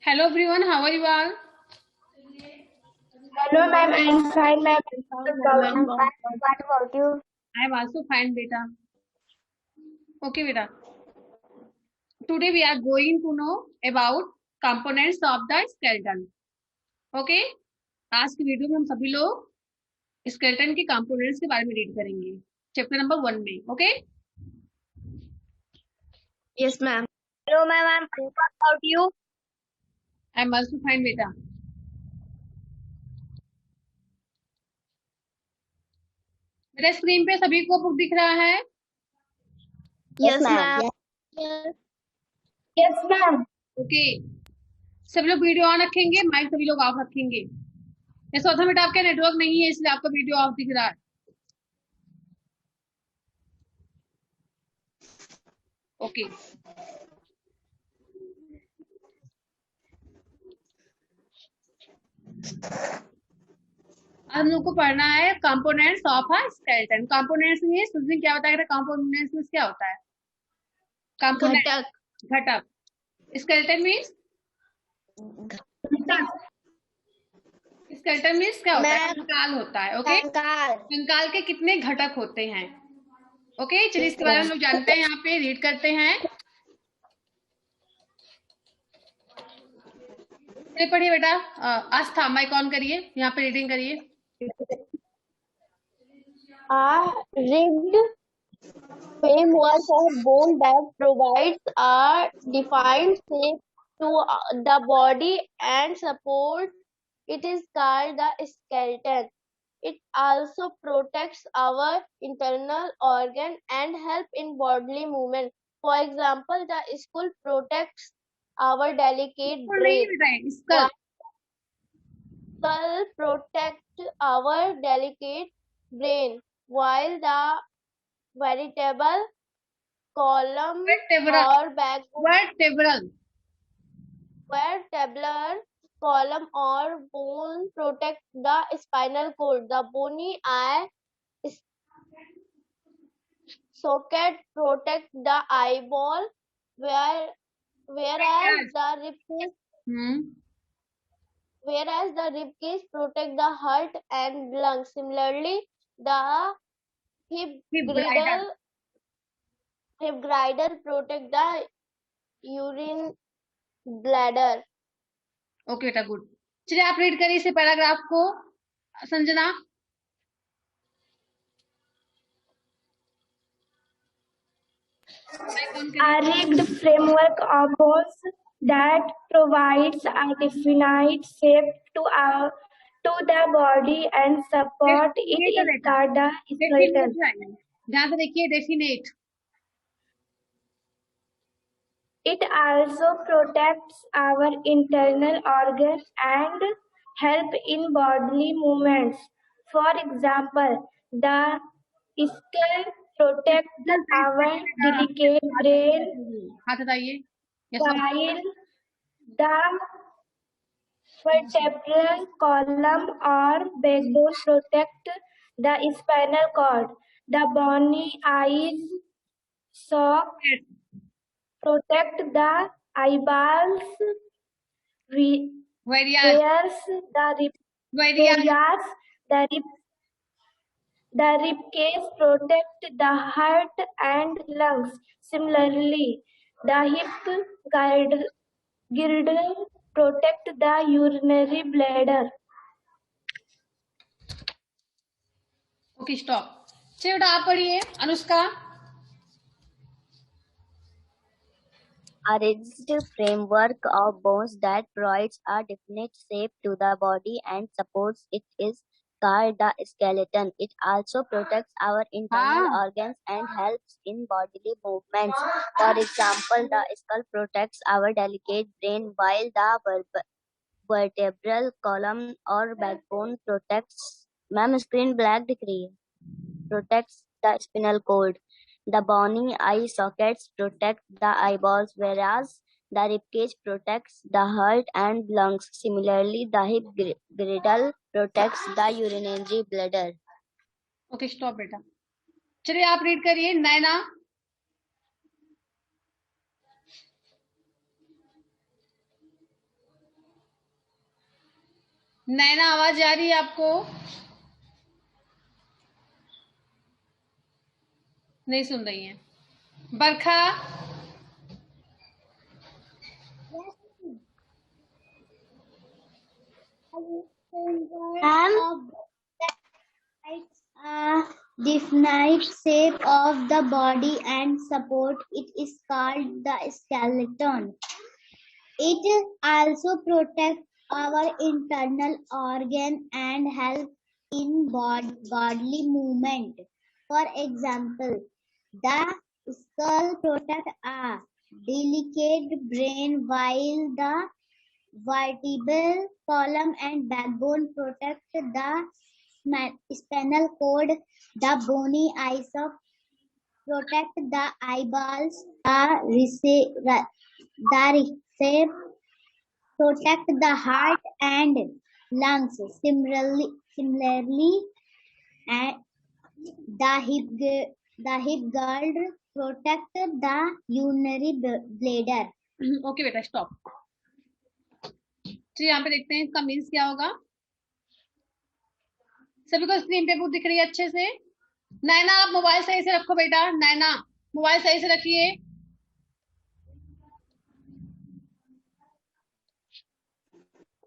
Hello everyone, how are you all? Hello, ma'am. I'm fine, ma'am. I'm fine. What about you? I am also fine, beta. Okay, beta. Today we are going to know about components of the skeleton. Okay? आज की video में हम सभी लोग skeleton के components के बारे में रीड करेंगे. चैप्टर नंबर 1 में. Okay? Yes, ma'am. Hello, ma'am. I'm fine. What about you? I am also fine, beta. मेरा स्क्रीन पे सभी को बुक दिख रहा है? Yes, ma'am. Yes, ma'am. Okay. सभी लोग वीडियो ऑन रखेंगे, माइक सभी लोग ऑफ रखेंगे. ऐसा होता है बेटा आपका नेटवर्क नहीं है इसलिए आपका वीडियो ऑफ दिख रहा है. ओके. हम लोग को पढ़ना है components of a skeleton. Components means उस दिन क्या बताया था? कंपोनेंट्स मींस क्या होता है? कंपोनेंट घटक. घटक. स्केलेटन मींस स्केलेटन मींस क्या होता है? कंकाल होता है. ओके. कंकाल. कंकाल के कितने घटक होते हैं? ओके. चलिए इसके बारे में हम लोग जानते हैं. यहाँ पे रीड करते हैं. चलिए पढ़िए बेटा. आस्था माइक ऑन करिए. यहाँ पे रीडिंग करिए. A rigged framework of bone that provides a defined shape to the body and support it is called the skeleton. It also protects our internal organ and help in bodily movement. For example, the skull protects our delicate brain. Skull. Skull protect our delicate brain, while the vertebral column Vertebral. or Vertebral. vertebral column or bone protect the spinal cord. The bony eye socket protect the eyeball, whereas the rib cage whereas the rib cage protect the heart and lungs. Similarly, the hip girdle protect the urine bladder. Okay बेटा good. चलिए आप read करिए इसे paragraph को. Sanjana. A rigged framework of bones that provides a definite shape to the body and support it is called the skeleton. ध्यान से देखिए. Definite. It also protects our internal organs and help in bodily movements. For example, the skull protects our delicate brain, हाथ हटाइए. while the vertebral column or backbone protect the spinal cord. The bony eyes socket protect the eyeballs, whereas the rib cage protect the heart and lungs. Similarly, the hip girdle protect the urinary bladder. Okay stop. चलिए बेटा आप पढ़िए. Anushka. A rigid framework of bones that provides a definite shape to the body and supports it is called the skeleton. It also protects our internal organs and helps in bodily movements. For example, the skull protects our delicate brain, while the vertebral column or backbone protects. Ma'am, screen black दिख रही है. Protects the spinal cord. The bony eye sockets protect the eyeballs, whereas the ribcage protects the heart and lungs. Similarly, the hip girdle protects the urinary bladder. Okay stop बेटा. चलिए आप read करिए. नैना. नैना आवाज आ रही है आपको? नहीं सुन रही है। बरखा? Definite shape of the body and support it is called the skeleton. It also protects our internal organ and help in bodily movement. For example, the skull protects a delicate brain while the vertebral column and backbone protect the spinal cord. The bony eyes protect the eyeballs. The receive protect the heart and lungs. Similarly, and the hip girdle protect the urinary bladder. Okay बेटा stop. चलिए यहाँ पे देखते हैं इसका means क्या होगा। सभी को स्क्रीन पे बुक दिख रही है अच्छे से? नैना आप मोबाइल सही से रखो बेटा, नैना मोबाइल सही से रखिए।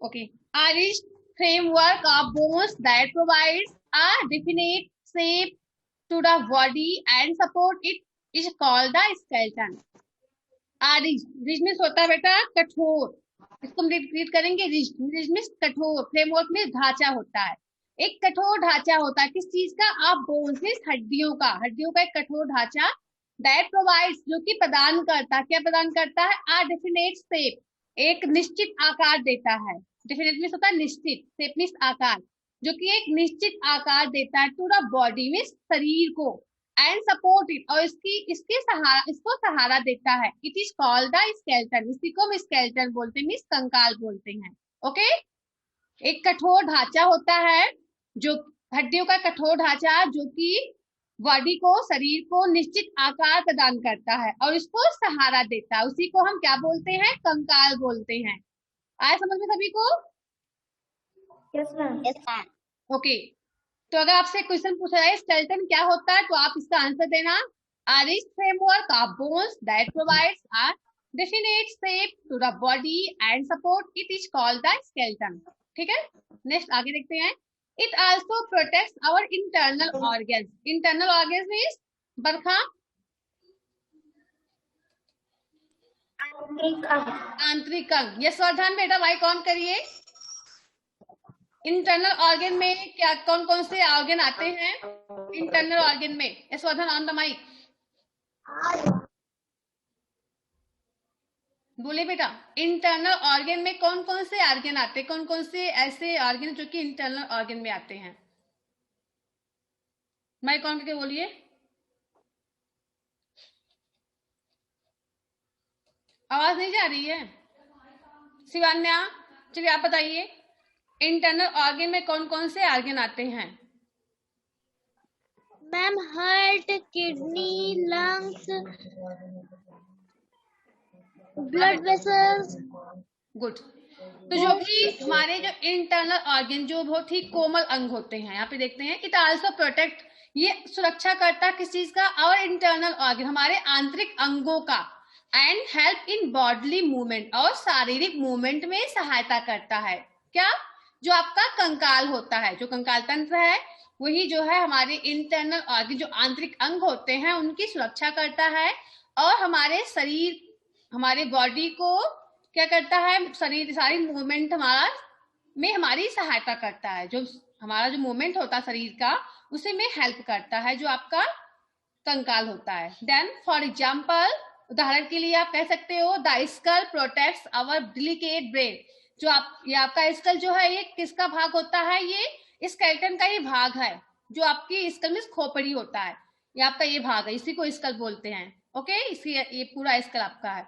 Okay, a rigid framework of bones that provides a definite shape to the body and support it is called the skeleton. Ridge means होता है बेटा कठोर, इसको हम रीड करेंगे। रिज मीन्स कठोर, फ्रेमवर्क में ढांचा होता है, एक कठोर ढांचा होता है। किस चीज का? आप बोन्स मीन्स हड्डियों का, हड्डियों का एक कठोर ढांचा। दैट प्रोवाइड्स जो कि प्रदान करता, क्या प्रदान करता है? आ डेफिनेट शेप, एक निश्चित आकार देता है। डेफिनेट मीन्स होता है निश्चित, शेप मीन्स आकार, जो कि एक निश्चित आकार देता है टू द बॉडी मीन्स शरीर को, एंड सपोर्ट इट और इसको सहारा देता है। It is called the skeleton, इसी को हम स्केलेटन बोलते हैं, मीन्स कंकाल बोलते हैं। ओके, एक कठोर ढांचा होता है, जो हड्डियों का कठोर ढांचा जो कि बॉडी को, शरीर को निश्चित आकार प्रदान करता है और इसको सहारा देता है, उसी को हम क्या बोलते हैं? कंकाल बोलते हैं। आया समझ में सभी को? Yes ma'am. ओके, तो अगर आपसे क्वेश्चन पूछा जाए स्केलेटन क्या होता है, तो आप इसका आंसर देना a rigid framework of bones that provides a definite shape to the body and support it is called the skeleton. ठीक है, नेक्स्ट आगे देखते हैं। It also protects our internal organs. Internal organs means बरखा? आंतरिक अंग। यशवर्धन बेटा mic on करिए। Internal organ में क्या कौन कौन से ऑर्गन आते हैं? इंटरनल ऑर्गन में यशवर्धन ऑन द माइक बोले बेटा। इंटरनल ऑर्गन में कौन कौन से ऑर्गन आते हैं? कौन कौन से ऐसे ऑर्गन जो कि इंटरनल ऑर्गन में आते हैं? माइक ऑन करके बोलिए। आवाज नहीं जा रही है? शिवान्या, चलिए आप बताइए, इंटरनल ऑर्गन में कौन कौन से ऑर्गन आते हैं? Ma'am heart, kidney, lungs, blood vessels. Good. तो जो कि हमारे जो इंटरनल ऑर्गन जो बहुत ही कोमल अंग होते हैं, यहाँ पे देखते हैं। इट आल्सो प्रोटेक्ट, ये सुरक्षा करता है किस चीज का? और इंटरनल ऑर्गन, हमारे आंतरिक अंगों का। And help in bodily movement, और शारीरिक मूवमेंट में सहायता करता है। क्या? जो आपका कंकाल होता है, जो कंकाल तंत्र है, वही जो है हमारे इंटरनल ऑर्गन, जो आंतरिक अंग होते हैं, उनकी सुरक्षा करता है और हमारे शरीर, हमारे बॉडी को क्या करता है? शरीर सारी मूवमेंट हमारा में हमारी सहायता करता है। जो हमारा जो मूवमेंट होता है शरीर का, उसे में हेल्प करता है, जो आपका कंकाल होता है। देन फॉर एग्जाम्पल, उदाहरण के लिए आप कह सकते हो the skull protects our delicate brain. जो ये आपका स्कल जो है, ये किसका भाग होता है? ये स्केलेटन का ही भाग है। जो आपकी स्कल में खोपड़ी होता है, ये आपका ये भाग है, इसी को स्कल बोलते हैं। ओके, इसी ये पूरा स्कल आपका है।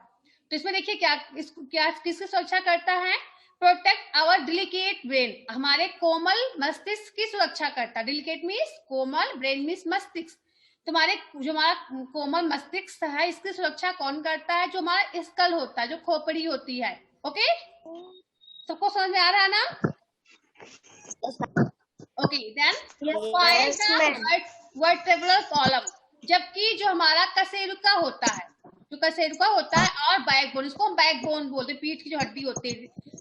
तो इसमें देखिए क्या किसकी सुरक्षा करता है? प्रोटेक्ट आवर डेलिकेट ब्रेन, हमारे कोमल मस्तिष्क की सुरक्षा करता है। डेलिकेट मीन्स कोमल, ब्रेन मीन्स मस्तिष्क। तुम्हारे जो हमारा कोमल मस्तिष्क है, इसकी सुरक्षा कौन करता है? जो हमारा स्कल होता है, जो खोपड़ी होती है। ओके, सबको समझ में आ रहा है ना? Okay then Yes, find ma'am. The vertebral column, जबकि जो हमारा कशेरुका होता है, जो कशेरुका होता है और बैकबोन, इसको हम बैकबोन बोलते हैं, पीठ की जो हड्डी होती है,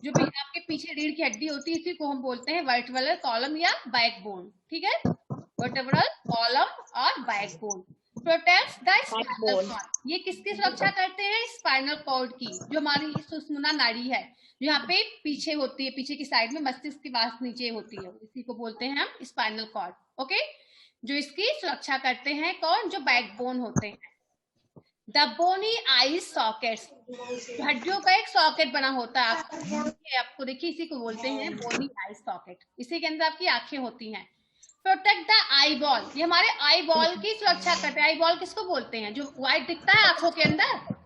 जो भी आपके पीछे रीढ़ की हड्डी होती है, इसी को हम बोलते हैं वर्टेब्रल कॉलम या बैकबोन। ठीक है, वर्टेब्रल कॉलम और backbone protects the spinal cord. ये किसकी सुरक्षा करते हैं? स्पाइनल कॉर्ड की, जो हमारी सुषुम्ना नाड़ी है, जो यहाँ पे पीछे होती है, पीछे की साइड में मस्तिष्क के पास नीचे होती है, इसी को बोलते हैं हम स्पाइनल कॉर्ड। ओके, जो इसकी सुरक्षा करते हैं कौन? जो बैकबोन होते हैं। द बोनी आई सॉकेट्स, हड्डियों का एक सॉकेट बना होता है आपको देखिए, इसी को बोलते हैं बोनी आई सॉकेट। इसी के अंदर आपकी आंखें होती हैं। प्रोटेक्ट द आई बॉल, ये हमारे आई बॉल की सुरक्षा करते हैं। आई बॉल किसको बोलते हैं? जो व्हाइट दिखता है आंखों के अंदर,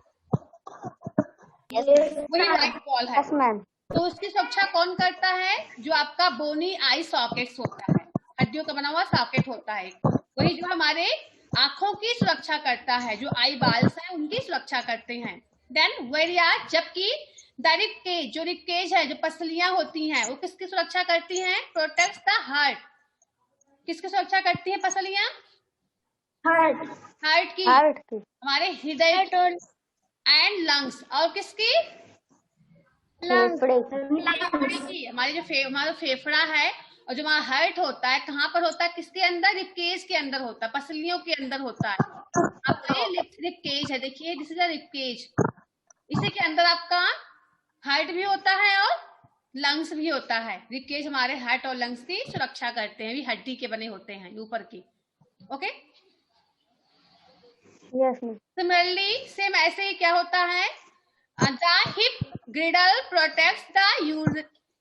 वही व्हाइट बॉल है। Yes, ma'am. तो उसकी सुरक्षा कौन करता है? जो आपका बोनी आई सॉकेट्स होता है, हड्डियों का बना हुआ सॉकेट होता है, वही जो हमारे आंखों की सुरक्षा करता है, जो आई बाल्स है उनकी सुरक्षा करते हैं। देन वेरिया, जबकि द रिब केज, जो रिब केज है, जो पसलियां होती हैं, वो किसकी सुरक्षा करती हैं? प्रोटेक्ट्स द हार्ट, किसकी सुरक्षा करती हैं पसलियां? Heart. हार्ट की, Heart की. हमारे हृदय एंड लंग्स, और किसकी? फेफड़े. फेफड़े की, हमारी जो हमारा फेफड़ा है और जो हमारा हार्ट होता है, कहाँ पर होता है? किसके अंदर? रिबकेज के अंदर होता है, पसलियों के अंदर होता है। आपका ये रिबकेज है, देखिए दिस इज अ रिबकेज। इसी के अंदर आपका हार्ट भी होता है और लंग्स भी होता है। रिबकेज हमारे हार्ट और लंग्स की सुरक्षा करते हैं, भी हड्डी के बने होते हैं ऊपर की। Okay, Yes, ma'am. Similarly same ऐसे ही क्या होता है? The hip ग्रिडल protects the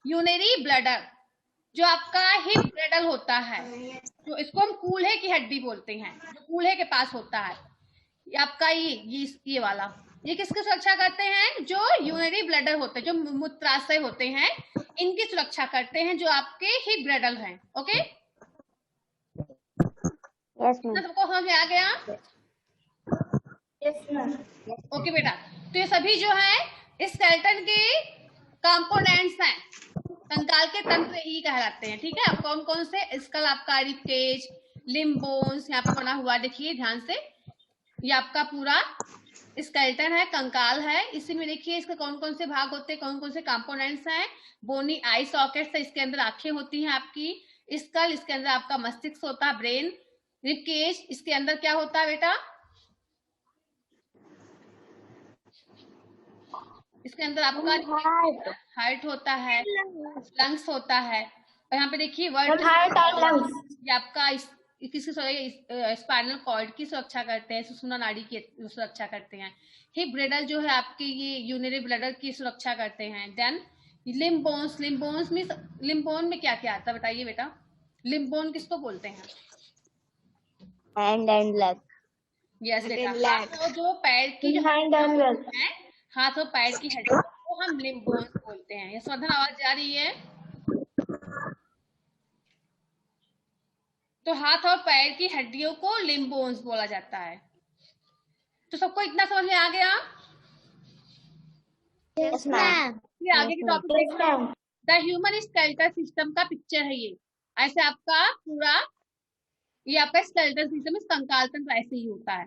urinary bladder, जो आपका हिप ग्रिडल होता है, जो इसको हम कूल्हे की हड्डी बोलते हैं, जो कूल्हे के पास होता है, ये आपका ये वाला, ये किसकी सुरक्षा करते हैं? जो यूरिनरी ब्लडर होते हैं, जो मूत्राशय होते हैं, इनकी सुरक्षा करते हैं, जो आपके हिप ग्रिडल हैं। Okay, Yes, ma'am. सबको समझ में आ गया? Yes, ma'am. ओके बेटा, तो ये सभी जो है स्केलेटन के कंपोनेंट्स हैं, कंकाल के तंत्र ही कहलाते हैं। ठीक है, अब कौन कौन से? स्कल आपका, रिब केज, लिम्ब बोन्स यहाँ पे बना हुआ, देखिए ध्यान से, ये आपका पूरा स्केलेटन है, कंकाल है। इसी में देखिए इसके कौन कौन से भाग होते हैं, कौन कौन से कंपोनेंट्स हैं। बोनी आई सॉकेट्स है, इसके अंदर आंखें होती हैं आपकी। स्कल, इसके अंदर आपका मस्तिष्क होता है, ब्रेन। रिब केज, इसके अंदर क्या होता है बेटा? इसके अंदर आपका हार्ट होता है, लंग्स होता है, और यहाँ पे देखिए वर्ड Heart और lungs. ये आपका किसी स्पाइनल कॉर्ड की सुरक्षा करते हैं, सुषुम्ना नाड़ी की सुरक्षा करते हैं। हिप ग्रिडल जो है आपके ये यूरिनरी ब्लडर की सुरक्षा करते हैं। Then limb bones, limb bone में क्या क्या आता है बताइए बेटा? लिम्ब बोन किसको बोलते हैं? Hand and leg. यस बेटा, हाथ और जो पैर की जो Hand and leg. है, हाथ और पैर की हड्डी को हम लिम्ब बोन्स बोलते हैं। यशवर्धन आवाज जा रही है? तो हाथ और पैर की हड्डियों को लिम्ब बोन्स बोला जाता है। तो सबको इतना समझ में आ गया? Yes, ma'am. फिर आगे के topic Yes, ma'am. The human skeletal system का पिक्चर है ये। ऐसे आपका पूरा ये आपका स्केलेटल सिस्टम, इस कंकाल तंत्र ऐसे ही होता है।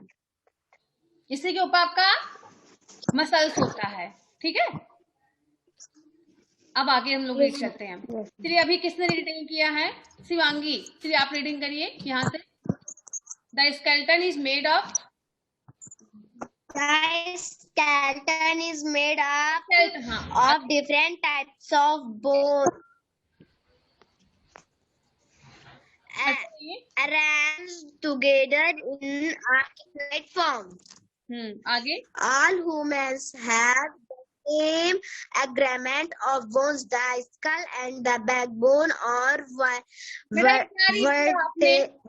इसी के ऊपर आपका मसल्स होता है। ठीक है, अब आगे हम लोग रीड करते हैं। चलिए, अभी किसने रीडिंग किया है? शिवांगी, चलिए आप रीडिंग करिए यहाँ से। The skeleton is made of, The skeleton is made up हाँ, of different types of bones arranged together in articulate form. आगे All humans have the same agreement of bones. The skull and the backbone are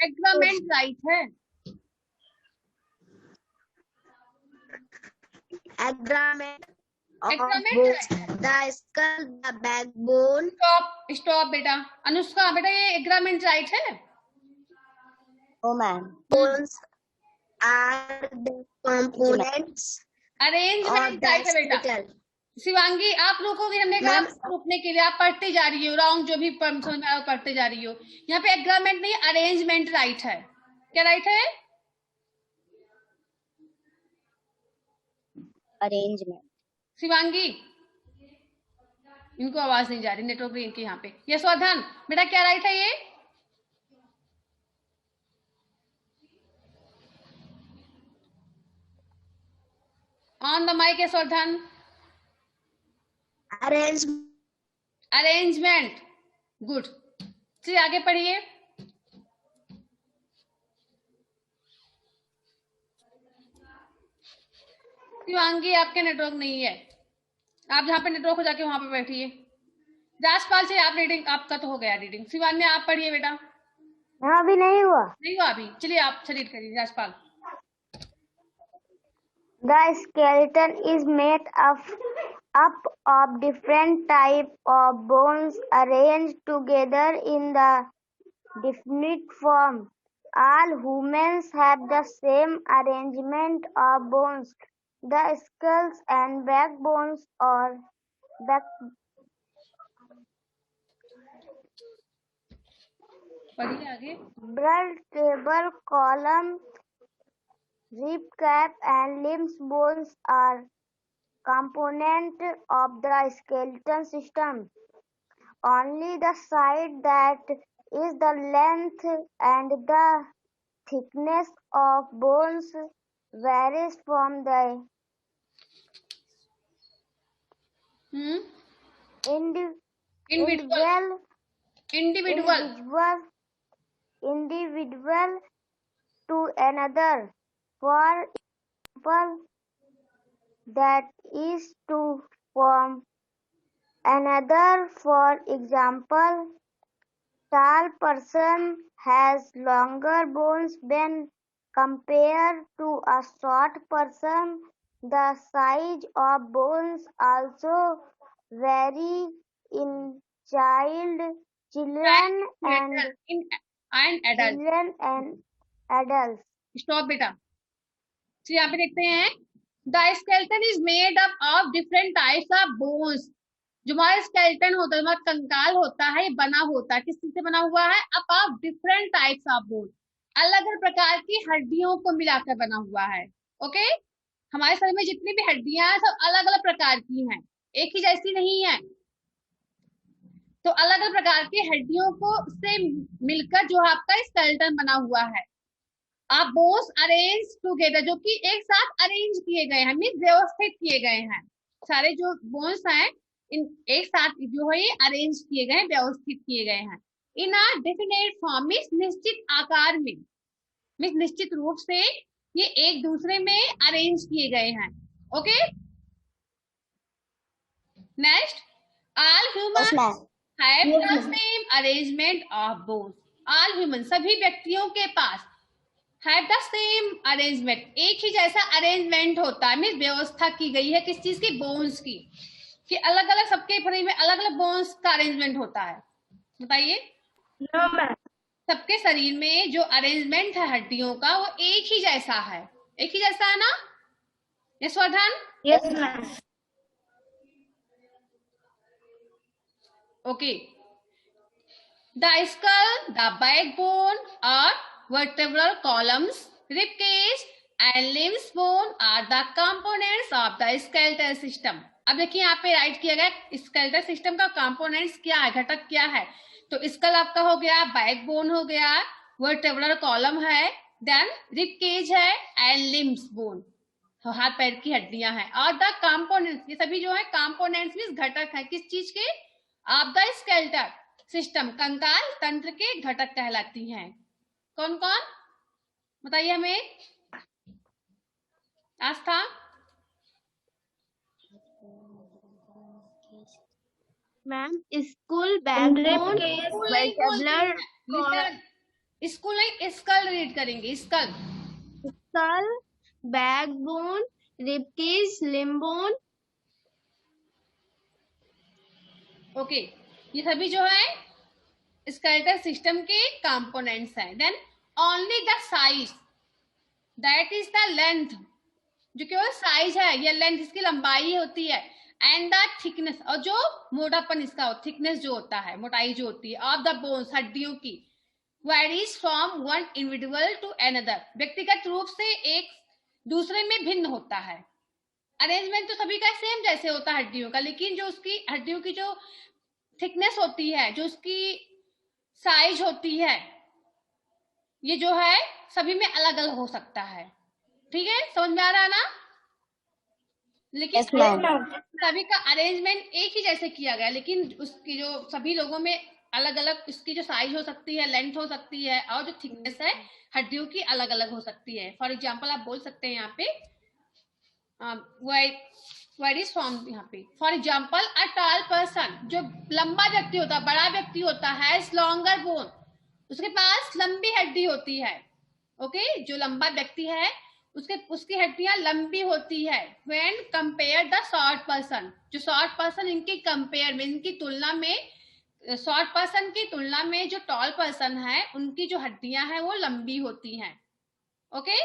agreement right है। agreement of Agreement bones. The skull, the backbone. Stop बेटा, अनुष्का बेटा, ये agreement right है? Oh, ma'am. Bones are the components arrangement of the right है बेटा, skeleton. Shivangi आप रुकोगे, हमने कहा आपको रुकने के लिए, आप पढ़ते जा रही हो रॉन्ग, जो भी समझ में आया पढ़ते जा रही हो। यहाँ पे एग्रीमेंट नहीं अरेंजमेंट राइट है। क्या राइट है? अरेंजमेंट। शिवांगी इनको आवाज नहीं जा रही, नेटवर्क इनके यहाँ पे। यशवर्धन बेटा क्या राइट है ये? On the mic Yashvardhan. Arrangement, good. चलिए आगे पढ़िए। शिवांगी आपके नेटवर्क नहीं है, आप जहाँ पे नेटवर्क हो जाके वहां पे बैठिए। राजपाल से आप रीडिंग, आपका तो हो गया रीडिंग। शिवान्य आप पढ़िए बेटा। हाँ अभी नहीं हुआ। नहीं हुआ अभी, चलिए आप रीड करिए Rajpal. The skeleton is made up of different types of bones arranged together in the definite form. All humans have the same arrangement of bones. The skulls and backbones or पढ़िए आगे। vertebral column, rib cap, and limbs bones are component of the skeleton system. Only the side that is the length and the thickness of bones varies from the individual to another. For example, that is to form another. For example, tall person has longer bones when compared to a short person. The size of bones also vary in children and adults. Stop बेटा। तो यहाँ पे देखते हैं the skeleton is made up of different types of bones. जो हमारा skeleton होता है, हमारा कंकाल होता है, ये बना होता है, किस चीज से बना हुआ है? Up of different types of bone, अलग अलग प्रकार की हड्डियों को मिलाकर बना हुआ है। ओके, हमारे शरीर में जितनी भी हड्डियां हैं सब अलग अलग प्रकार की हैं, एक ही जैसी नहीं है। तो अलग अलग प्रकार की हड्डियों को से मिलकर जो आपका स्केलेटन बना हुआ है। आप बोन्स अरेंज टुगेदर, जो कि एक साथ अरेंज किए गए हैं, मीन व्यवस्थित किए गए हैं। सारे जो बोन्स हैं इन एक साथ जो है ये अरेंज किए गए, व्यवस्थित किए गए हैं। इन अ डेफिनेट फॉर्म, मीन्स निश्चित आकार में, मीन्स निश्चित रूप से ये एक दूसरे में अरेंज किए गए हैं। Okay, next, all human have the same arrangement of bones. All human, सभी व्यक्तियों के पास हैव द सेम अरेंजमेंट, एक ही जैसा अरेंजमेंट होता है, मीन व्यवस्था की गई है किस चीज की? बोन्स की, कि अलग अलग सबके शरीर में अलग अलग बोन्स का अरेंजमेंट होता है। बताइए। No ma'am. सबके शरीर में जो अरेंजमेंट है हड्डियों का वो एक ही जैसा है, एक ही जैसा है ना Yashvardhan? Yes ma'am. Okay, the skull, the backbone और vertebral columns, rib cage and limbs bone are the components of the skeletal system. अब देखिए यहाँ पे राइट किया गया स्केलेटल सिस्टम का कंपोनेंट्स क्या है, घटक क्या है। तो स्कल आपका हो गया, बैकबोन हो गया, वर्टेब्रल कॉलम है, देन रिब केज है एंड लिम्स बोन, तो हाथ पैर की हड्डियां हैं। और द कंपोनेंट्स, ये सभी जो है कंपोनेंट्स मींस घटक है किस चीज के? ऑफ द स्केलेटल सिस्टम, कंकाल तंत्र के घटक कहलाती हैं। कौन कौन बताइए हमें? Aastha. Ma'am school, backbone, vertebral, school नहीं स्कल रीड करेंगे, skull, backbone, rib cage, limb bone. Okay, ये सभी जो है स्केलेटल सिस्टम के कंपोनेंट्स हैं। Then only the size, that is the length, जो केवल साइज है या लेंथ, इसकी लंबाई होती है, एंड द थिकनेस, और जो मोटापन इसका, थिकनेस जो होता है, मोटाई जो होती है, ऑफ द बोन्स, हड्डियों की, varies from one individual to another, व्यक्तिगत रूप से एक दूसरे में भिन्न होता है। अरेंजमेंट तो सभी का सेम जैसे होता है हड्डियों का, लेकिन जो उसकी हड्डियों की जो थिकनेस होती है, जो उसकी साइज होती है, ये जो है सभी में अलग अलग हो सकता है। ठीक है, समझ में आ रहा है ना? लेकिन Yes, ma'am. सभी का अरेंजमेंट एक ही जैसे किया गया, लेकिन उसकी जो सभी लोगों में अलग अलग उसकी जो साइज हो सकती है, लेंथ हो सकती है, और जो थिकनेस है हड्डियों की अलग अलग हो सकती है। फॉर एग्जाम्पल आप बोल सकते हैं यहाँ पे वेरीज फ्रॉम, यहाँ पे for example a tall person, जो लंबा व्यक्ति होता है, बड़ा व्यक्ति होता है, लॉन्गर बोन, उसके पास लंबी हड्डी होती है। ओके, जो लंबा व्यक्ति है उसकी हड्डियां लंबी होती है। When compare the short person, जो शॉर्ट पर्सन, इनकी कंपेयर में, इनकी तुलना में, शॉर्ट पर्सन की तुलना में जो टॉल पर्सन है उनकी जो हड्डियां हैं वो लंबी होती हैं। Okay,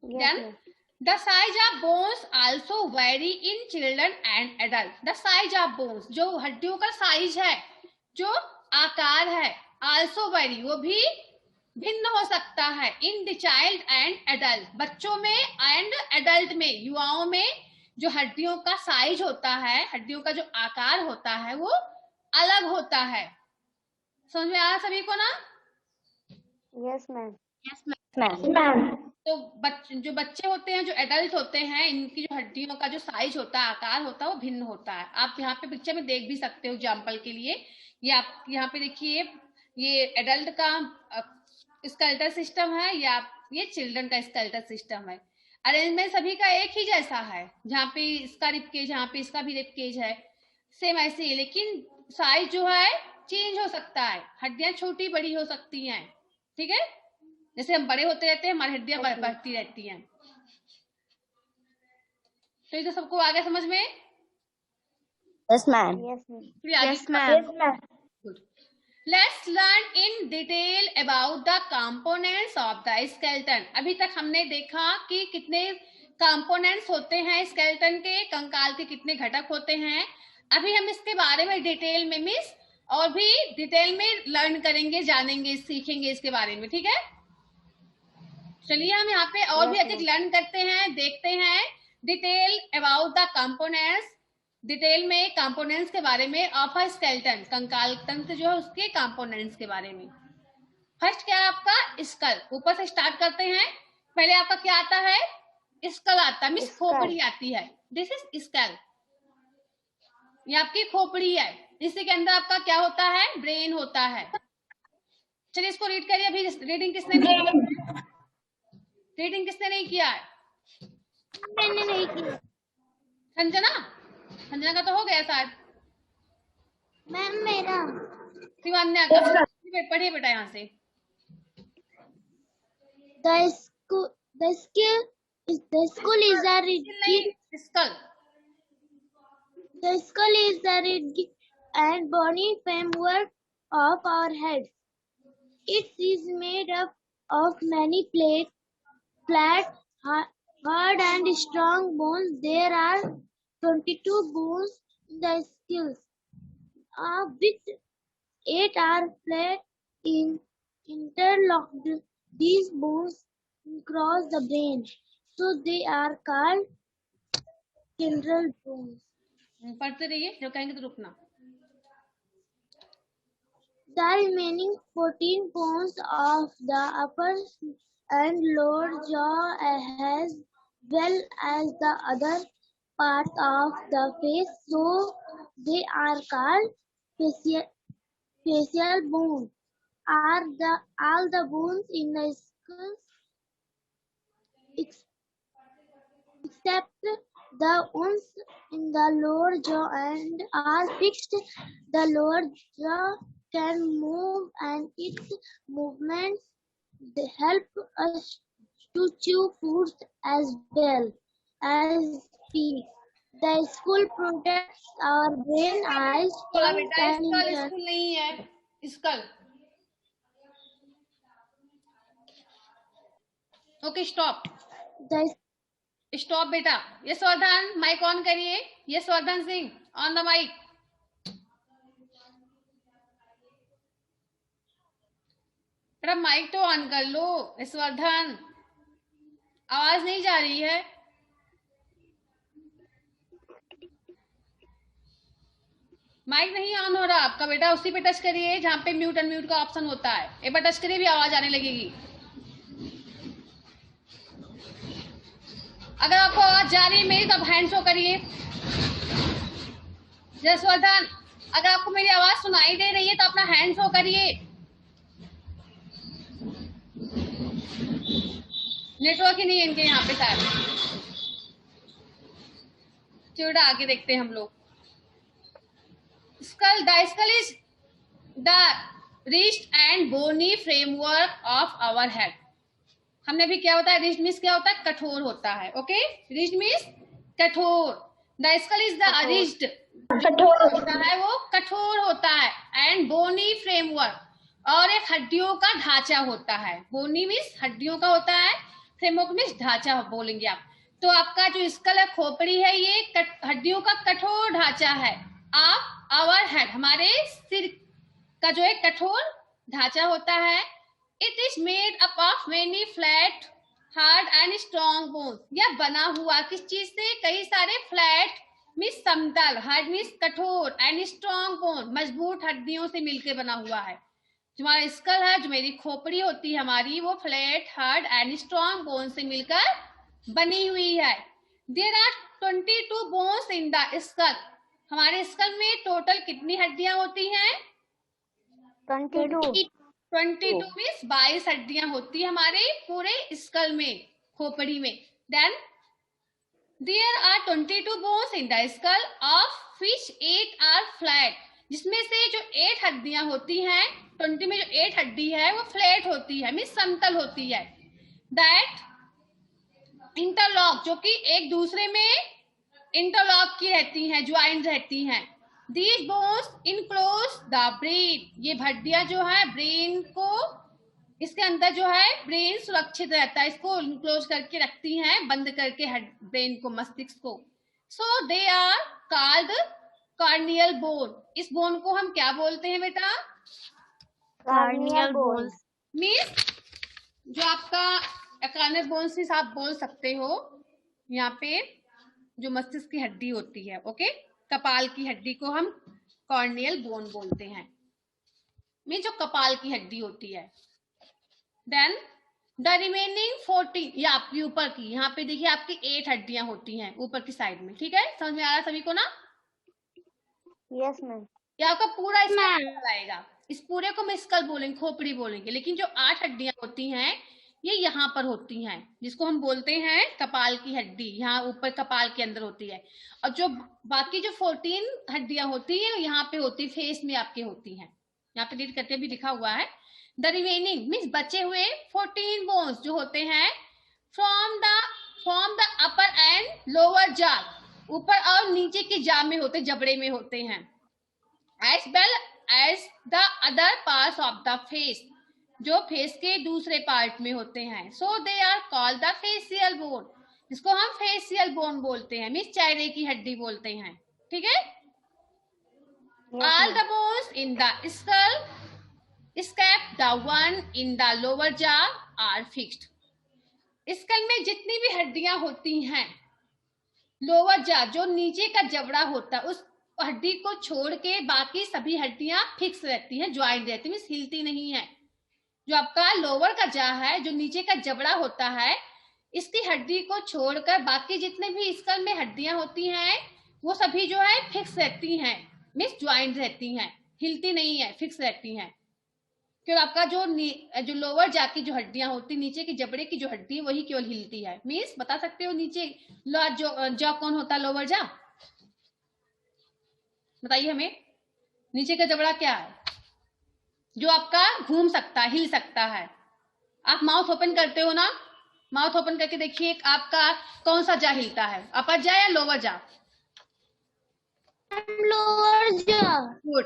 then the size of bones also vary in children and adult. The size of bones, जो हड्डियों का साइज है, जो आकार है, आल्सो वेरी, वो भी भिन्न हो सकता है, in the child and adult, बच्चों में एंड एडल्ट में, युवाओं में जो हड्डियों का साइज होता है, हड्डियों का जो आकार होता है वो अलग होता है। समझ में आया सभी को ना? Yes, ma'am. Yes, ma'am. ma'am. तो जो बच्चे होते हैं, जो एडल्ट होते हैं, इनकी जो हड्डियों का जो साइज होता है, आकार होता है, वो भिन्न होता है। आप यहाँ पे पिक्चर में देख भी सकते हो एग्जाम्पल के लिए। ये आप यहाँ पे देखिए, ये एडल्ट का स्केलेटल सिस्टम है, या ये चिल्ड्रन का स्केलेटल सिस्टम है। अरेंजमेंट सभी का एक ही जैसा है, जहाँ पे इसका रिप केज, यहाँ पे इसका भी रिप केज है, सेम ऐसे ही, लेकिन साइज जो है चेंज हो सकता है, हड्डियां छोटी बड़ी हो सकती हैं। ठीक है, जैसे हम बड़े होते रहते हैं, हमारी हड्डियां बढ़ती रहती हैं। तो ये तो सबको आ गया समझ में? Yes, ma'am. Yes, ma'am. Yes, ma'am. Yes, ma'am. Good. Let's learn in detail about the components of the skeleton. अभी तक हमने देखा कि कितने कंपोनेंट्स होते हैं स्केलेटन के, कंकाल के कितने घटक होते हैं। अभी हम इसके बारे में डिटेल में मिस और भी डिटेल में लर्न करेंगे, जानेंगे, सीखेंगे इसके बारे में। ठीक है, चलिए हम यहाँ पे और भी अधिक लर्न करते हैं, देखते हैं detail about the components, detail में कंपोनेंट्स के बारे में ऑफ अ स्केलेटन, कंकाल तंत्र जो है उसके कंपोनेंट्स के बारे में। फर्स्ट क्या है आपका? स्कल। ऊपर से स्टार्ट करते हैं। पहले आपका क्या आता है? स्कल आता है, मीन्स खोपड़ी आती है। दिस इज स्कल, ये आपकी खोपड़ी है। इसी के अंदर आपका क्या होता है? ब्रेन होता है। चलिए इसको रीड करिए। अभी रीडिंग किसने नहीं किया? रीडिंग किसने नहीं किया है? मैंने नहीं किया। संजना, संजना का तो हो गया शायद। मैम मेरा शिवान्या का पढ़िए बेटा यहाँ से। the skull is a rigid skull, the skull is the rigid and bony framework of our head. It is made up of many flat, hard and strong bones. There are 22 bones in the skull, of which 8 are flat interlocked. These bones cross the brain, so they are called central bones. पढ़ते रहिए, जो कहेंगे तो रुकना। The remaining 14 bones of the upper and lower jaw, as well as the other parts of the face, so they are called facial bones. All the bones in the skull, except the ones in the lower jaw, and are fixed. The lower jaw can move, and its movements they help us to chew food as well as speak. The skull protects our brain, eyes, बोला tongue, बेटा and school intestine. School नहीं है, school. Okay stop. Stop बेटा। Yashvardhan mic on करिए, Yashvardhan Singh on the mic. बेटा mic तो on कर लो यशवर्धन, आवाज नहीं जा रही है। माइक नहीं ऑन हो रहा आपका बेटा, उसी पे टच करिए जहाँ पे म्यूट अनम्यूट का ऑप्शन होता है, एक बार टच करिए भी आवाज आने लगेगी। अगर आपको आवाज जा रही है मेरी तो आप हैंड शो करिए। यशवर्धन अगर आपको मेरी आवाज सुनाई दे रही है तो अपना हैंड शो करिए। नेटवर्क ही नहीं है इनके यहाँ पे शायद। चलो आगे देखते हैं हम लोग। skull, the skull is the ridged and bony framework of our head। हमने भी क्या होता है, रिज्ड मीन्स क्या होता है, कठोर होता है। ओके, रिज्ड मीन्स कठोर। The skull is the rigid, कठोर होता है वो कठोर होता है, एंड बोनी फ्रेमवर्क, और एक हड्डियों का ढांचा होता है। बोनी मीन्स हड्डियों का होता है, फ्रेमवर्क मीन्स ढांचा बोलेंगे आप। तो आपका जो स्कल है, खोपड़ी है, ये हड्डियों का कठोर ढांचा है। आप आवर हेड, हमारे सिर का जो है कठोर ढांचा होता है। It is made up of many flat hard and strong bones. यह बना हुआ किस चीज से, कई सारे फ्लैट मीन्स समतल, हार्ड मीन्स कठोर, एंड स्ट्रॉन्ग बोन मजबूत हड्डियों से मिलकर बना हुआ है। जो हमारा स्कल है, जो मेरी खोपड़ी होती है हमारी, वो flat hard and strong bone से मिलकर बनी हुई है। There are 22 bones in the skull. हमारे स्कल में टोटल कितनी हड्डियां होती हैं? 22 मीन्स 22 हड्डियां होती है हमारे पूरे स्कल में, खोपड़ी में। Then there are 22 bones in the skull, of which 8 are flat. जिसमें से जो 8 हड्डियां होती हैं, 20 में जो 8 हड्डी है वो फ्लैट होती है, मीन्स समतल होती है। दैट इंटरलॉक, जो कि एक दूसरे में इंटरलॉक की रहती हैं, ज्वाइंट रहती हैं। These bones enclose the brain। ये हड्डियां जो है ब्रेन को, इसके अंदर जो है ब्रेन सुरक्षित रहता है, इसको इनक्लोज करके रखती हैं, बंद करके ब्रेन को, मस्तिष्क को। So they are called cranial bone. इस बोन को हम क्या बोलते हैं बेटा? Corneal bones. मीन्स जो आपका कार्नियल बोन्स से आप बोल सकते हो, यहाँ पे जो मस्तिष्क की हड्डी होती है, ओके, कपाल की हड्डी को हम कॉर्नियल बोन बोलते हैं, मीन जो कपाल की हड्डी होती है। देन द रिमेनिंग 14, ये आपकी ऊपर की, यहाँ पे देखिए आपकी 8 हड्डियां होती हैं ऊपर की साइड में। ठीक है, समझ में आ रहा है सभी को ना? Yes ma'am. ये आपका पूरा स्कल आएगा। इस पूरे को हम स्कल बोलेंगे, खोपड़ी बोलेंगे, लेकिन जो 8 हड्डियां होती हैं ये यहाँ पर होती हैं, जिसको हम बोलते हैं कपाल की हड्डी, यहाँ ऊपर कपाल के अंदर होती है। और जो बाकी जो 14 हड्डियां होती है यहाँ पे होती, फेस में आपके होती हैं। यहाँ पे रीड करके भी लिखा हुआ है। द रिमेनिंग मीन्स बचे हुए 14 बोन्स जो होते हैं from the upper and lower जा, ऊपर और नीचे की जा में होते, जबड़े में होते हैं, as well as the other parts of the face, जो फेस के दूसरे पार्ट में होते हैं। So they are called the facial bone, जिसको हम फेशियल बोन बोलते हैं, मीन्स चेहरे की हड्डी बोलते हैं। ठीक है, all the bones in the skull except the one in the lower jaw are fixed। Skull में जितनी भी हड्डियां होती हैं, लोअर जा जो नीचे का जबड़ा होता है, उस हड्डी को छोड़ के बाकी सभी हड्डियां फिक्स रहती हैं, ज्वाइंट रहती है, हिलती नहीं है। जो आपका लोअर का जा है, जो नीचे का जबड़ा होता है, इसकी हड्डी को छोड़कर बाकी जितने भी स्कल में हड्डियां होती हैं वो सभी जो है फिक्स रहती हैं, मीन्स ज्वाइंट रहती हैं, हिलती नहीं है, फिक्स रहती हैं। क्योंकि आपका जो लोअर जा की जो हड्डियां होती, नीचे की जबड़े की जो हड्डी है वही केवल हिलती है। मीन्स बता सकते हो नीचे जॉ कौन होता है? लोअर जा, बताइए हमें। नीचे का जबड़ा क्या है जो आपका घूम सकता है, हिल सकता है? आप माउथ ओपन करते हो ना, माउथ ओपन करके देखिए आपका कौन सा जा हिलता है, अपर जा या लोअर जा? लोअर जा। गुड।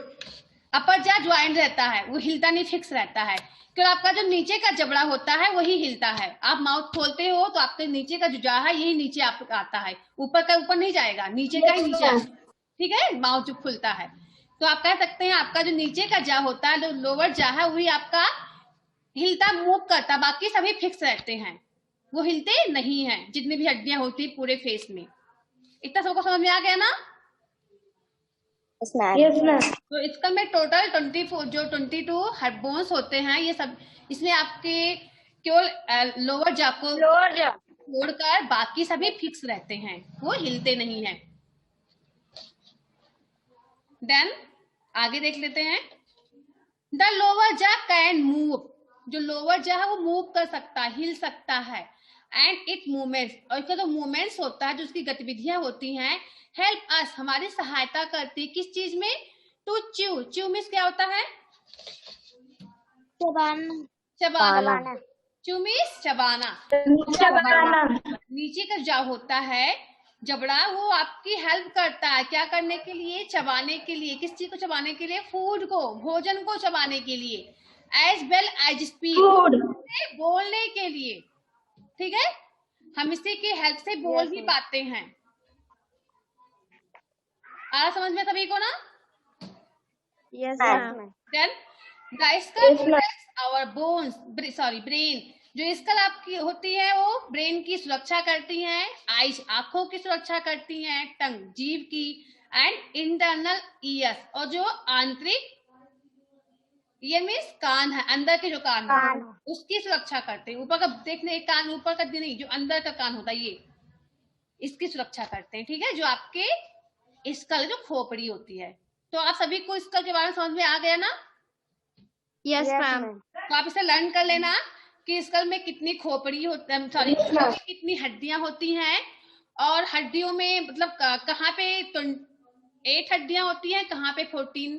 अपर जा ज्वाइंट रहता है, वो हिलता नहीं, फिक्स रहता है। क्यों? आपका जो नीचे का जबड़ा होता है वही हिलता है। आप माउथ खोलते हो तो आपके नीचे का जो जा है यही नीचे आप आता है, ऊपर का ऊपर नहीं जाएगा, नीचे का ही नीचे आएगा। ठीक है, माउथ जो खुलता है। तो आप कह सकते हैं आपका जो नीचे का जा होता है, जो लोअर जा है, वही आपका हिलता मूव करता, बाकी सभी फिक्स रहते हैं, वो हिलते नहीं हैं, जितनी भी हड्डियां होती है पूरे फेस में। इतना सबको समझ में आ गया ना? Yes, ma'am. Yes, ma'am. तो इसका में टोटल 24 जो 22 हेड बोन्स होते हैं, ये सब इसमें आपके केवल लोअर जा को Lower jaw. छोड़कर बाकी सभी फिक्स रहते हैं, वो हिलते नहीं हैं। देन आगे देख लेते हैं। द लोअर जा कैन मूव, जो लोअर जा है वो मूव कर सकता है, हिल सकता है। एंड इट मूवमेंट्स, और इसका जो मूवमेंट्स होता है, जो उसकी गतिविधियां होती हैं, हेल्प अस, हमारी सहायता करती है किस चीज में? टू च्यू, च्यू मीन्स क्या होता है? चबाना। च्यू मीन्स चबाना। Chabana. नीचे का जा होता है जबड़ा, वो आपकी हेल्प करता है क्या करने के लिए? चबाने के लिए। किस चीज को चबाने के लिए? फूड को, भोजन को चबाने के लिए। As well as speak, Food. बोलने के लिए। ठीक है, हम इसी की हेल्प से बोल भी पाते हैं। आ रहा समझ में सभी को ना? Yes, ma'am. Then the skull Yes, ma'am. Our bones, sorry brain, जो स्कल आपकी होती है वो ब्रेन की सुरक्षा करती हैं, आईज आंखों की सुरक्षा करती हैं, टंग जीभ की, एंड इंटरनल ईयर्स, और जो आंतरिक ईयर मीन्स कान है, अंदर के जो कान है उसकी सुरक्षा करते हैं। ऊपर का देखने कान, ऊपर का नहीं, जो अंदर का कान होता है ये, इसकी सुरक्षा करते हैं। ठीक है, जो आपके स्कल जो खोपड़ी होती है। तो आप सभी को स्कल के बारे में समझ में आ गया ना? Yes, ma'am. तो आप इसे लर्न कर लेना कि स्कल में कितनी खोपड़ी होती है, सॉरी Yes, ma'am. कितनी हड्डियां होती हैं, और हड्डियों में मतलब कहाँ पे 8 हड्डियां होती हैं, कहाँ पे 14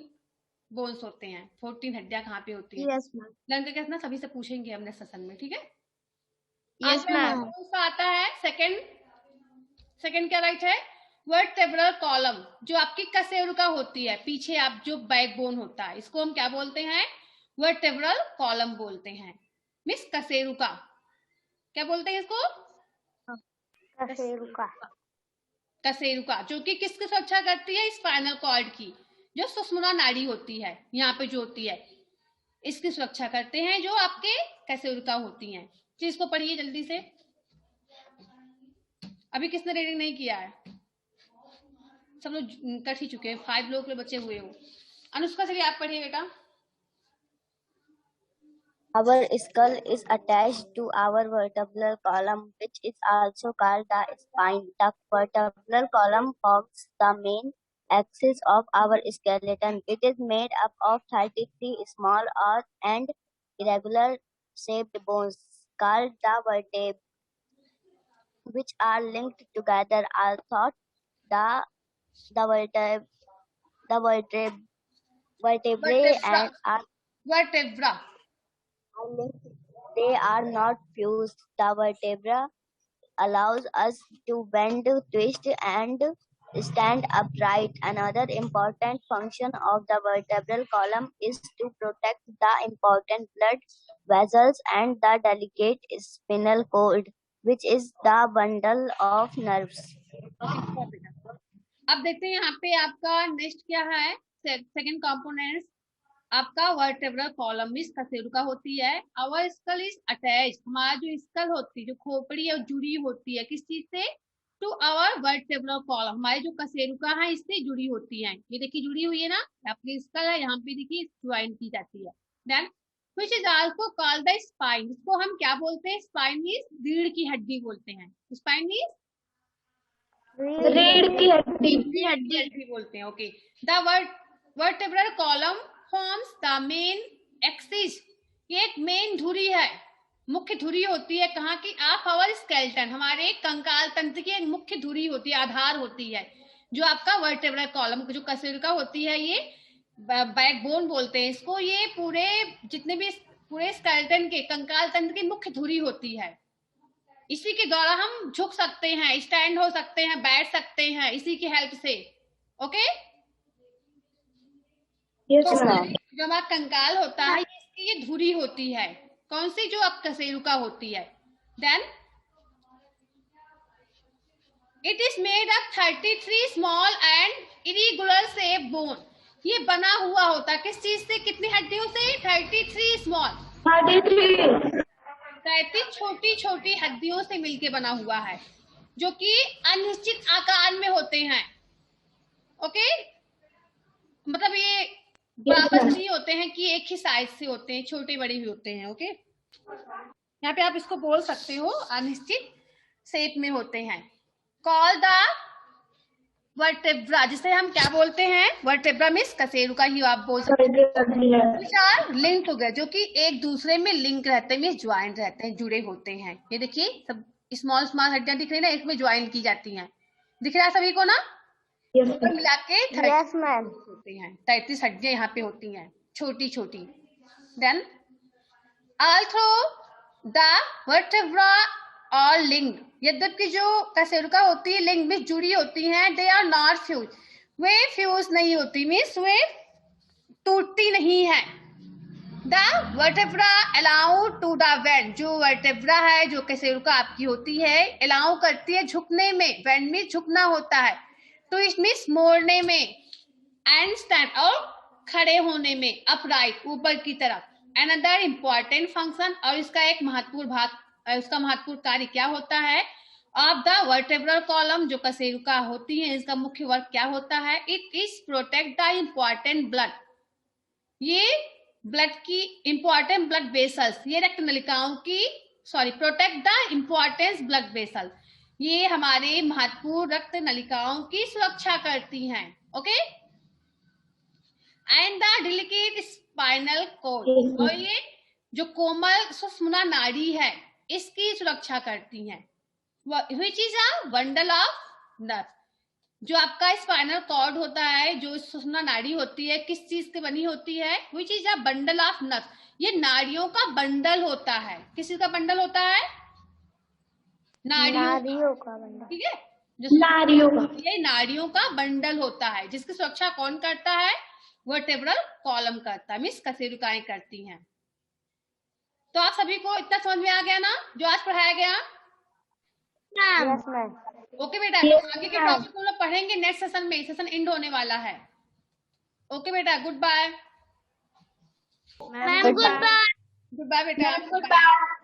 बोन्स होते हैं, 14 हड्डियां कहाँ पे होती हैं। Yes, ma'am. लर्न करके ना सभी से पूछेंगे हमने सेशन में। ठीक है, Yes, ma'am. दूसरा आता है सेकंड क्या राइट है? वर्टेब्रल कॉलम, जो आपकी कशेरुका होती है, पीछे आप जो बैकबोन होता है, इसको हम क्या बोलते हैं? वर्टेब्रल कॉलम बोलते हैं। मिस कशेरुका, क्या बोलते हैं इसको? कशेरुका, जो कि किसकी सुरक्षा करती है? स्पाइनल कॉर्ड की, जो सुषुम्ना नाड़ी होती है, यहाँ पे जो होती है, इसकी सुरक्षा करते हैं, जो आपके कशेरुका होती हैं। तो इसको पढ़िए जल्दी से। अभी किसने रीडिंग नहीं किया है? सब लोग कर ही चुके हैं, 5 लोग बचे हुए हो। अनुष्का, चलिए आप पढ़िए बेटा। Our skull is attached to our vertebral column, which is also called the spine. The vertebral column forms the main axis of our skeleton. It is made up of 33 small and irregular shaped bones called the vertebrae, which are linked together. Although the vertebrae and are vertebra, linked, they are not fused. The vertebra allows us to bend, twist, and stand upright. Another important function of the vertebral column is to protect the important blood vessels and the delicate spinal cord, which is the bundle of nerves. अब देखते हैं यहाँ पे आपका next क्या है? Second component आपका vertebral column में कशेरुका होती है। आवर स्कल इज अटैच, हमारा जो स्कल होती है, जो खोपड़ी है, जुड़ी होती है किस चीज से? टू आवर वर्टेब्रल कॉलम, हमारी जो कशेरुका है इससे जुड़ी होती है। ये देखिए जुड़ी हुई है ना, आपकी स्कल है, यहाँ पे देखिए ज्वाइन की जाती है। Then which is also called the spine, इसको हम क्या बोलते हैं? स्पाइन मींस रीढ़ की हड्डी बोलते हैं। स्पाइन मींस रीढ़ की हड्डी बोलते हैं। Okay, the vertebral column forms the main axis, ये एक मेन धुरी है, मुख्य धुरी होती है कहाँ की? ऑफ आवर स्केलेटन, हमारे कंकाल तंत्र की एक मुख्य धुरी होती है, आधार होती है, जो आपका वर्टेब्रल कॉलम, जो कशेरुका होती है, ये बैकबोन बोलते हैं इसको। ये पूरे जितने भी पूरे स्केलेटन के कंकाल तंत्र की मुख्य धुरी होती है। इसी के द्वारा हम झुक सकते हैं, स्टैंड हो सकते हैं, बैठ सकते हैं, इसी की हेल्प से। ओके, Yes, तो ma'am. जो हमारा कंकाल होता है इसकी ये धुरी होती है, कौन सी, जो अब कशेरुका होती है। Then it is made of 33 small and irregular shape bone. ये बना हुआ होता है किस चीज से, कितनी हड्डियों से, 33 स्मॉल, 33. 33 छोटी छोटी हड्डियों से मिलके बना हुआ है, जो कि अनिश्चित आकार में होते हैं। ओके, मतलब ये बराबर से नहीं होते हैं कि एक ही साइज से होते हैं, छोटे बड़े भी होते हैं। ओके, यहाँ पे आप इसको बोल सकते हो अनिश्चित शेप में होते हैं। कॉल द वर्टेब्रा, जिसे हम क्या बोलते हैं, वर्टेब्रा मीन्स कशेरुका ही आप बोल सकते हैं। लिंक टुगेदर, जो कि एक दूसरे में लिंक रहते हैं, मीन्स ज्वाइंट रहते हैं, जुड़े होते हैं। ये देखिए सब स्मॉल स्मॉल हड्डियां दिख रही है ना, इसमें ज्वाइन की जाती हैं। दिख रहा है सभी को ना? तो मिला के 30 होते हैं, 33 हड्डियां यहाँ पे होती हैं, छोटी छोटी। देन ऑल्सो द वर्टेब्रा और लिंक, यद्यपि जो कशेरुका होती है लिंक में जुड़ी होती हैं, दे आर नॉट फ्यूज, वे फ्यूज नहीं होती, मीन्स वे टूटती नहीं है। The vertebra allow to the bend, जो वर्टेब्रा है जो कशेरुका आपकी होती है, अलाउ करती है झुकने में, बेंड में झुकना होता है, तो इसमें मोड़ने में, एंड स्टैंड और खड़े होने में, अपराइट ऊपर की तरफ। अनदर इम्पॉर्टेंट फंक्शन, और इसका एक महत्वपूर्ण भाग, उसका महत्वपूर्ण कार्य क्या होता है, ऑफ द वर्टेब्रल कॉलम, जो कशेरुका होती है इसका मुख्य वर्ग क्या होता है, it is protect the important blood, ये ब्लड की इंपॉर्टेंट ब्लड वेसल्स, ये रक्त नलिकाओं की, sorry, protect the importance blood vessel, ये हमारे महत्वपूर्ण रक्त नलिकाओं की सुरक्षा करती हैं। Okay, and the delicate spinal cord, और ये जो कोमल सुषुम्ना नाड़ी है इसकी सुरक्षा करती हैं। Which is a bundle of nerve, जो आपका स्पाइनल कॉर्ड होता है, जो सुषुम्ना नाड़ी होती है, किस चीज से बनी होती है, which is a bundle of nerve, ये नाड़ियों का बंडल होता है। किस चीज का बंडल होता है, नाड़ियों का बंडल, ठीक है, जो नाड़ियों का, ये नाड़ियों का बंडल होता है, जिसकी सुरक्षा कौन करता है, वर्टेब्रल कॉलम करता है, मीन्स कशेरुकाएं करती हैं। तो आप सभी को इतना समझ में आ गया ना जो आज पढ़ाया गया? ओके बेटा, तो आगे के टॉपिक को हम लोग पढ़ेंगे नेक्स्ट सेशन में, सेशन एंड होने वाला है। ओके बेटा, goodbye. Ma'am, goodbye. Goodbye बेटा, Goodbye.